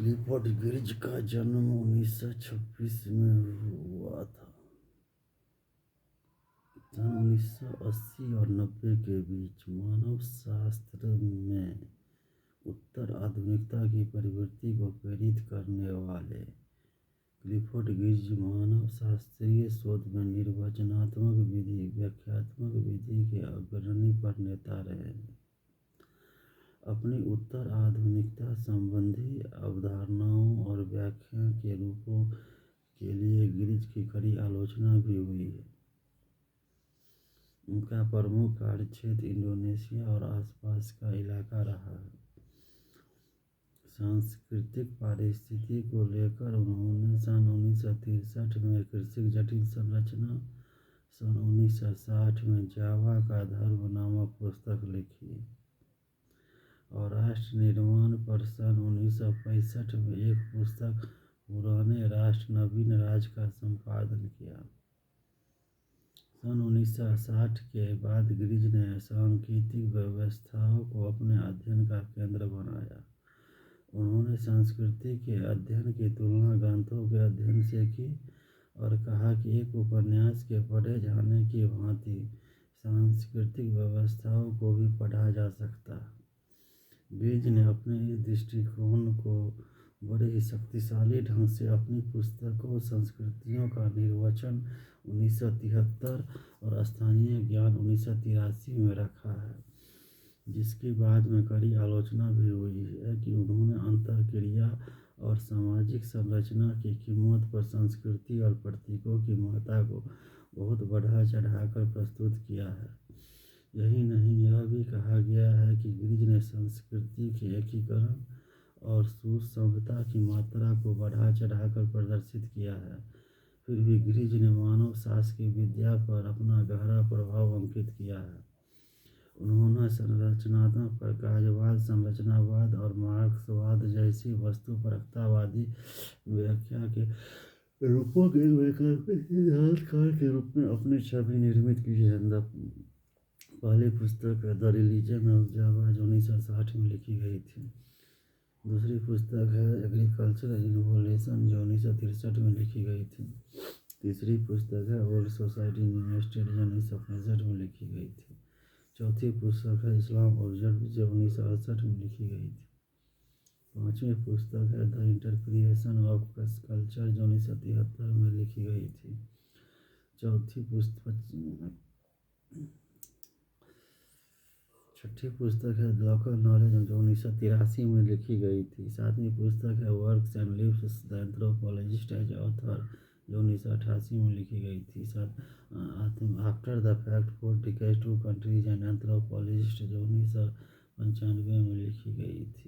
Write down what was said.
Clifford गिर्ज का जन्म 1926 में हुआ था। सन 1980 और 90 के बीच मानवशास्त्र में उत्तर आधुनिकता की प्रवृत्ति को प्रेरित करने वाले क्लिफोर्ड गिर्ज मानवशास्त्रीय शोध में निर्वचनात्मक विधि, व्याख्यात्मक विधि के अग्रणी प्रणेता रहे हैं। अपनी उत्तर आधुनिकता संबंधी अवधारणाओं और व्याख्या के रूपों के लिए गिर्ज की कड़ी आलोचना भी हुई है। उनका प्रमुख कार्यक्षेत्र इंडोनेशिया और आसपास का इलाका रहा है। सांस्कृतिक पारिस्थितिकी को लेकर उन्होंने सन 1963 में कृषि जटिल संरचना, सन 1960 में जावा का धर्म नामक पुस्तक लिखी और राष्ट्र निर्माण पर सन 1965 में एक पुस्तक पुराने राष्ट्र नवीन राज्य का संपादन किया। सन 1960 के बाद गिर्ज ने सांकेतिक व्यवस्थाओं को अपने अध्ययन का केंद्र बनाया। उन्होंने संस्कृति के अध्ययन की तुलना ग्रंथों के अध्ययन से की और कहा कि एक उपन्यास के पढ़े जाने की भांति सांस्कृतिक व्यवस्थाओं को भी पढ़ा जा सकता है। गिर्ज ने अपने इस दृष्टिकोण को बड़े ही शक्तिशाली ढंग से अपनी पुस्तकों संस्कृतियों का निर्वचन 1973 और स्थानीय ज्ञान 1983 में रखा है, जिसकी बाद में कड़ी आलोचना भी हुई है कि उन्होंने अंतःक्रिया और सामाजिक संरचना की कीमत पर संस्कृति और प्रतीकों की महत्ता को बहुत बढ़ा चढ़ाकर प्रस्तुत किया है। यही नहीं, यह भी कहा गया है कि गिर्ज ने संस्कृति के एकीकरण और सुसभ्यता की मात्रा को बढ़ा चढ़ाकर प्रदर्शित किया है। फिर भी गिर्ज ने मानवशास्त्र की विद्या पर अपना गहरा प्रभाव अंकित किया है। उन्होंने संरचनात्मक प्रकाशवाद, संरचनावाद और मार्क्सवाद जैसी वस्तुपरकतावादी व्याख्या के रूपों के वैकल्पिक सिद्धांतकार के रूप में अपनी छवि निर्मित की है। पहली पुस्तक द रिलीजन ऑफ जावा जो 1960 में लिखी गई थी। दूसरी पुस्तक है एग्रीकल्चरल इनोवेशन जो 1963 में लिखी गई थी। तीसरी पुस्तक है ओल्ड सोसाइटी न्यू स्टेट जो 1965 में लिखी गई थी। चौथी पुस्तक है इस्लाम ऑब्जर्व जो 1968 में लिखी गई थी। पांचवी पुस्तक है द इंटरप्रिटेशन ऑफ कल्चर जो 1973 में लिखी गई थी। छठी पुस्तक है लोकल नॉलेज जो 1983 में लिखी गई थी। सातवीं पुस्तक है works and lives the anthropologist as author जो 1988 में लिखी गई थी। After the fact 4 decades two countries and anthropologist जो 1995 में लिखी गई थी।